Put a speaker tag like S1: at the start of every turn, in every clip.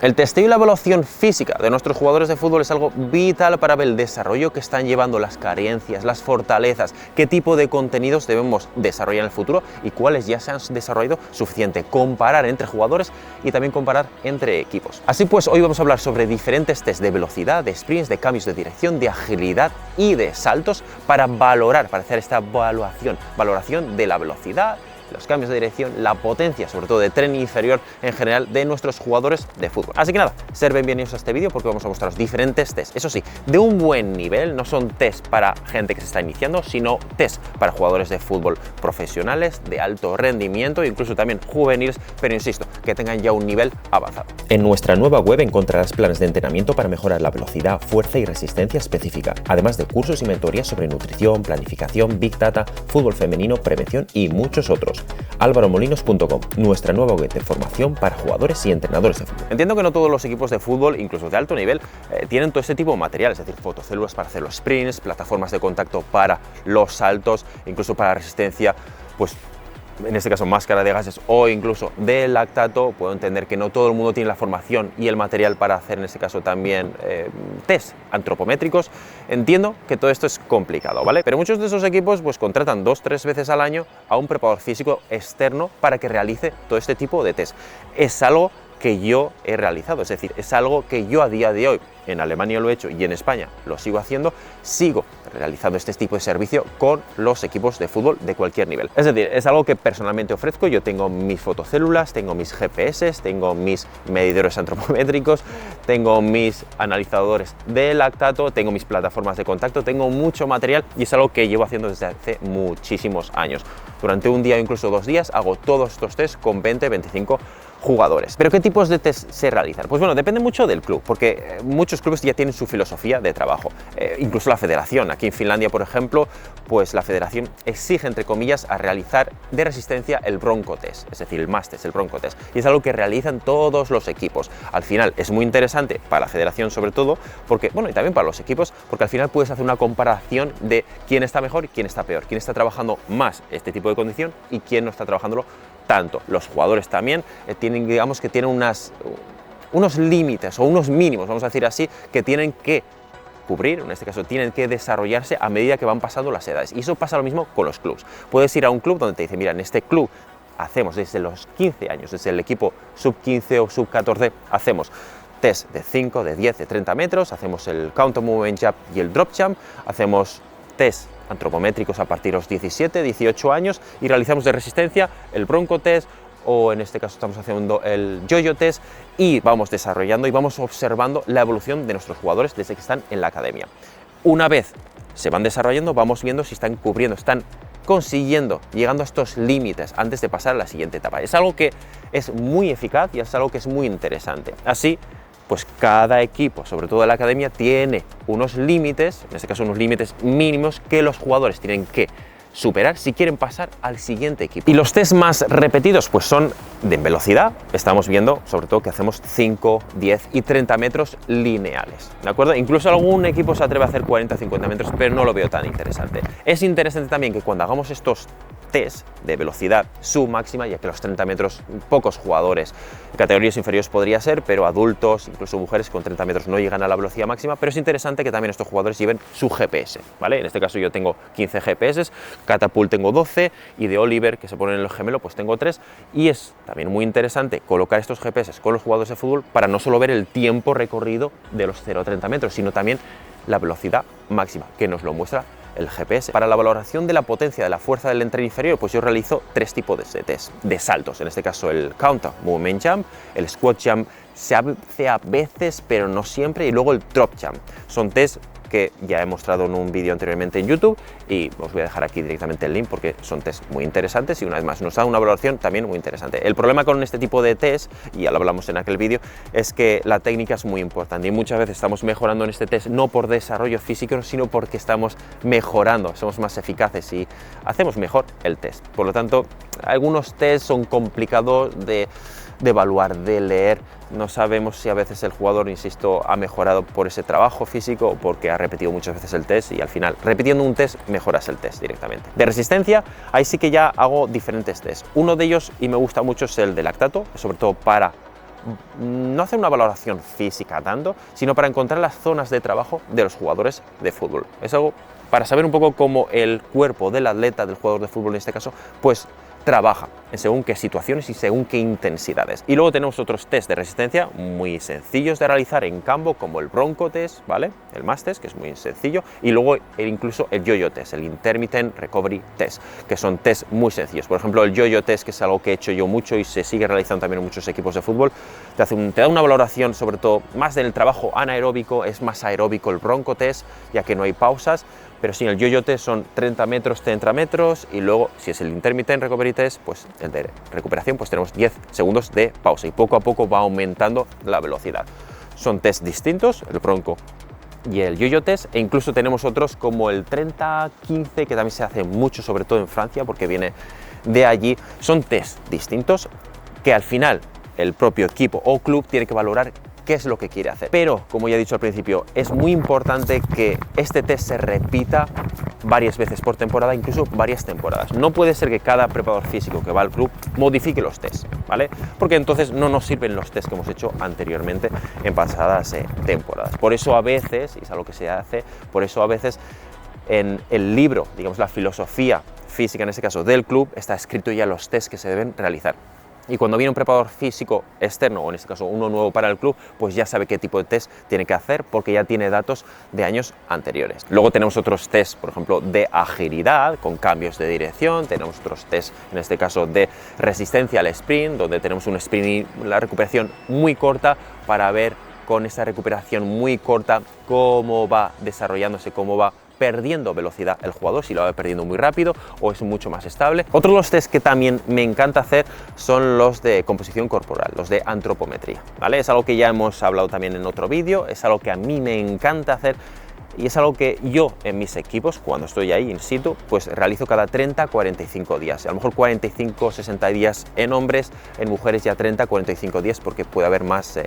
S1: El testeo y la evaluación física de nuestros jugadores de fútbol es algo vital para ver el desarrollo que están llevando, las carencias, las fortalezas, qué tipo de contenidos debemos desarrollar en el futuro y cuáles ya se han desarrollado suficiente. Comparar entre jugadores y también comparar entre equipos. Así pues, hoy vamos a hablar sobre diferentes test de velocidad, de sprints, de cambios de dirección, de agilidad y de saltos para valorar, para hacer esta valoración de la velocidad, los cambios de dirección, la potencia, sobre todo de tren inferior en general de nuestros jugadores de fútbol. Así que nada, ser bienvenidos a este vídeo porque vamos a mostraros diferentes tests, eso sí, de un buen nivel, no son tests para gente que se está iniciando, sino tests para jugadores de fútbol profesionales, de alto rendimiento, incluso también juveniles, pero insisto, que tengan ya un nivel avanzado.
S2: En nuestra nueva web encontrarás planes de entrenamiento para mejorar la velocidad, fuerza y resistencia específica, además de cursos y mentorías sobre nutrición, planificación, Big Data, fútbol femenino, prevención y muchos otros. alvaromolinos.com, nuestra nueva web de formación para jugadores y entrenadores de fútbol.
S1: Entiendo que no todos los equipos de fútbol, incluso de alto nivel, tienen todo este tipo de material, es decir, fotocélulas para hacer los sprints, plataformas de contacto para los saltos, incluso para resistencia, pues en este caso máscara de gases o incluso de lactato. Puedo entender que no todo el mundo tiene la formación y el material para hacer en este caso también test antropométricos. Entiendo que todo esto es complicado, ¿vale? Pero muchos de esos equipos pues contratan 2-3 veces al año a un preparador físico externo para que realice todo este tipo de test. Es algo que yo he realizado, es decir, es algo que yo a día de hoy en Alemania lo he hecho y en España lo sigo haciendo, sigo realizando este tipo de servicio con los equipos de fútbol de cualquier nivel. Es decir, es algo que personalmente ofrezco, yo tengo mis fotocélulas, tengo mis GPS, tengo mis medidores antropométricos, tengo mis analizadores de lactato, tengo mis plataformas de contacto, tengo mucho material y es algo que llevo haciendo desde hace muchísimos años. Durante un día o incluso 2 días hago todos estos tests con 20-25 jugadores. ¿Pero qué tipos de test se realizan? Pues bueno, depende mucho del club, porque muchos clubes ya tienen su filosofía de trabajo, incluso la federación. Aquí en Finlandia, por ejemplo, pues la federación exige, entre comillas, a realizar de resistencia el bronco test, es decir, el MAS test, el bronco test, y es algo que realizan todos los equipos. Al final es muy interesante para la federación sobre todo, porque, bueno, y también para los equipos, porque al final puedes hacer una comparación de quién está mejor y quién está peor, quién está trabajando más este tipo de condición y quién no está trabajándolo tanto. Los jugadores también tienen, digamos que tienen unos límites o unos mínimos, vamos a decir así, que tienen que cubrir, en este caso tienen que desarrollarse a medida que van pasando las edades. Y eso pasa lo mismo con los clubs. Puedes ir a un club donde te dice, mira, en este club hacemos desde los 15 años, desde el equipo sub-15 o sub-14, hacemos test de 5, de 10, de 30 metros, hacemos el counter movement jump y el drop jump, hacemos test antropométricos a partir de los 17, 18 años y realizamos de resistencia el bronco test o en este caso estamos haciendo el yo-yo test y vamos desarrollando y vamos observando la evolución de nuestros jugadores desde que están en la academia. Una vez se van desarrollando, vamos viendo si están cubriendo, están consiguiendo, llegando a estos límites antes de pasar a la siguiente etapa. Es algo que es muy eficaz y es algo que es muy interesante. Así, pues cada equipo, sobre todo la academia, tiene unos límites, en este caso unos límites mínimos que los jugadores tienen que superar si quieren pasar al siguiente equipo. Y los test más repetidos pues son de velocidad, estamos viendo sobre todo que hacemos 5, 10 y 30 metros lineales, ¿de acuerdo? Incluso algún equipo se atreve a hacer 40, 50 metros, pero no lo veo tan interesante. Es interesante también que cuando hagamos estos test de velocidad submáxima, ya que los 30 metros pocos jugadores, categorías inferiores podría ser, pero adultos, incluso mujeres con 30 metros no llegan a la velocidad máxima, pero es interesante que también estos jugadores lleven su GPS, ¿vale? En este caso yo tengo 15 GPS, Catapult tengo 12 y de Oliver, que se pone en el gemelo, pues tengo 3 y es también muy interesante colocar estos GPS con los jugadores de fútbol para no solo ver el tiempo recorrido de los 0 a 30 metros, sino también la velocidad máxima, que nos lo muestra el GPS. Para la valoración de la potencia de la fuerza del tren inferior, pues yo realizo 3 tipos de test de saltos, en este caso el counter movement jump, el squat jump se hace a veces pero no siempre, y luego el drop jump. Son test que ya he mostrado en un vídeo anteriormente en YouTube y os voy a dejar aquí directamente el link porque son test muy interesantes y una vez más nos da una valoración también muy interesante. El problema con este tipo de test, y ya lo hablamos en aquel vídeo, es que la técnica es muy importante y muchas veces estamos mejorando en este test no por desarrollo físico, sino porque estamos mejorando, somos más eficaces y hacemos mejor el test. Por lo tanto, algunos test son complicados de evaluar, de leer. No sabemos si a veces el jugador, insisto, ha mejorado por ese trabajo físico o porque ha repetido muchas veces el test y al final, repitiendo un test, mejoras el test directamente. De resistencia, ahí sí que ya hago diferentes tests. Uno de ellos, y me gusta mucho, es el de lactato, sobre todo para no hacer una valoración física tanto, sino para encontrar las zonas de trabajo de los jugadores de fútbol. Es algo para saber un poco cómo el cuerpo del atleta, del jugador de fútbol en este caso, pues trabaja en según qué situaciones y según qué intensidades. Y luego tenemos otros test de resistencia muy sencillos de realizar en campo, como el Bronco Test, ¿vale? El MAS Test, que es muy sencillo, y luego incluso el Yo-Yo Test, el Intermittent Recovery Test, que son test muy sencillos. Por ejemplo, el Yo-Yo Test, que es algo que he hecho yo mucho y se sigue realizando también en muchos equipos de fútbol, te da una valoración sobre todo más del trabajo anaeróbico, es más aeróbico el Bronco Test, ya que no hay pausas. Pero sí, el Yo-Yo Test son 30 metros, 30 metros, y luego, si es el Intermittent Recovery Test, pues el de recuperación, pues tenemos 10 segundos de pausa y poco a poco va aumentando la velocidad. Son test distintos, el Bronco y el Yo-Yo Test, e incluso tenemos otros como el 30-15, que también se hace mucho, sobre todo en Francia, porque viene de allí. Son test distintos que al final el propio equipo o club tiene que valorar qué es lo que quiere hacer. Pero, como ya he dicho al principio, es muy importante que este test se repita varias veces por temporada, incluso varias temporadas. No puede ser que cada preparador físico que va al club modifique los tests, ¿vale? Porque entonces no nos sirven los tests que hemos hecho anteriormente en pasadas temporadas. Por eso a veces, y es algo que se hace, por eso a veces en el libro, digamos la filosofía física en este caso del club, está escrito ya los tests que se deben realizar. Y cuando viene un preparador físico externo, o en este caso uno nuevo para el club, pues ya sabe qué tipo de test tiene que hacer porque ya tiene datos de años anteriores. Luego tenemos otros test, por ejemplo, de agilidad con cambios de dirección, tenemos otros test, en este caso de resistencia al sprint, donde tenemos un sprint y la recuperación muy corta para ver con esa recuperación muy corta cómo va desarrollándose, cómo va perdiendo velocidad el jugador, si lo va perdiendo muy rápido o es mucho más estable. Otro de los test que también me encanta hacer son los de composición corporal, los de antropometría, ¿vale? Es algo que ya hemos hablado también en otro vídeo, es algo que a mí me encanta hacer y es algo que yo en mis equipos, cuando estoy ahí in situ, pues realizo cada 30-45 días. A lo mejor 45-60 días en hombres, en mujeres ya 30-45 días porque puede haber más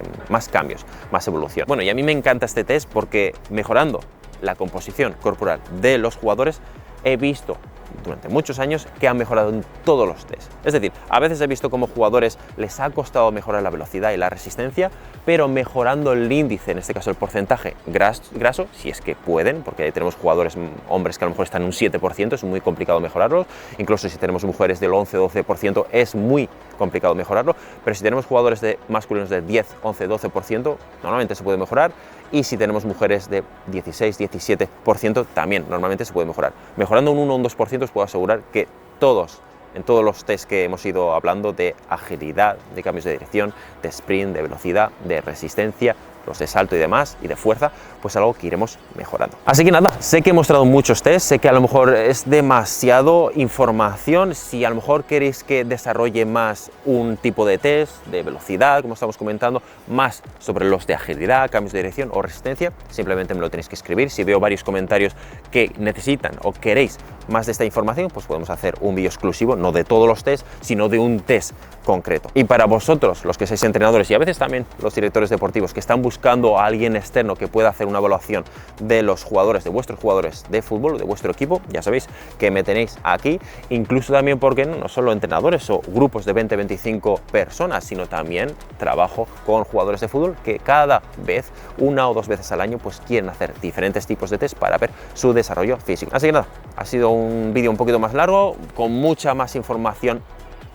S1: cambios, más evolución. Bueno, y a mí me encanta este test porque mejorando la composición corporal de los jugadores, he visto durante muchos años que han mejorado en todos los test. Es decir, a veces he visto como jugadores les ha costado mejorar la velocidad y la resistencia, pero mejorando el índice, en este caso el porcentaje graso, si es que pueden, porque tenemos jugadores hombres que a lo mejor están en un 7%, es muy complicado mejorarlo, incluso si tenemos mujeres del 11-12% es muy complicado mejorarlo, pero si tenemos jugadores masculinos de 10, 11, 12%, normalmente se puede mejorar, y si tenemos mujeres de 16, 17%, también normalmente se puede mejorar. Mejorando un 1 o un 2%, os puedo asegurar que en todos los test que hemos ido hablando de agilidad, de cambios de dirección, de sprint, de velocidad, de resistencia, los de salto y demás, y de fuerza, pues algo que iremos mejorando. Así que nada, sé que he mostrado muchos tests, sé que a lo mejor es demasiado información. Si a lo mejor queréis que desarrolle más un tipo de test de velocidad, como estamos comentando, más sobre los de agilidad, cambios de dirección o resistencia, simplemente me lo tenéis que escribir. Si veo varios comentarios que necesitan o queréis más de esta información, pues podemos hacer un vídeo exclusivo, no de todos los tests, sino de un test concreto. Y para vosotros, los que sois entrenadores y a veces también los directores deportivos que están buscando a alguien externo que pueda hacer una evaluación de los jugadores, de vuestros jugadores de fútbol, de vuestro equipo, ya sabéis que me tenéis aquí, incluso también porque no solo entrenadores o grupos de 20-25 personas, sino también trabajo con jugadores de fútbol que cada vez, 1 o 2 veces al año, pues quieren hacer diferentes tipos de test para ver su desarrollo físico. Así que nada, ha sido un vídeo un poquito más largo, con mucha más información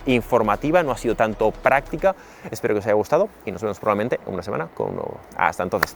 S1: informativa, no ha sido tanto práctica. Espero que os haya gustado y nos vemos probablemente en una semana con un nuevo. Hasta entonces.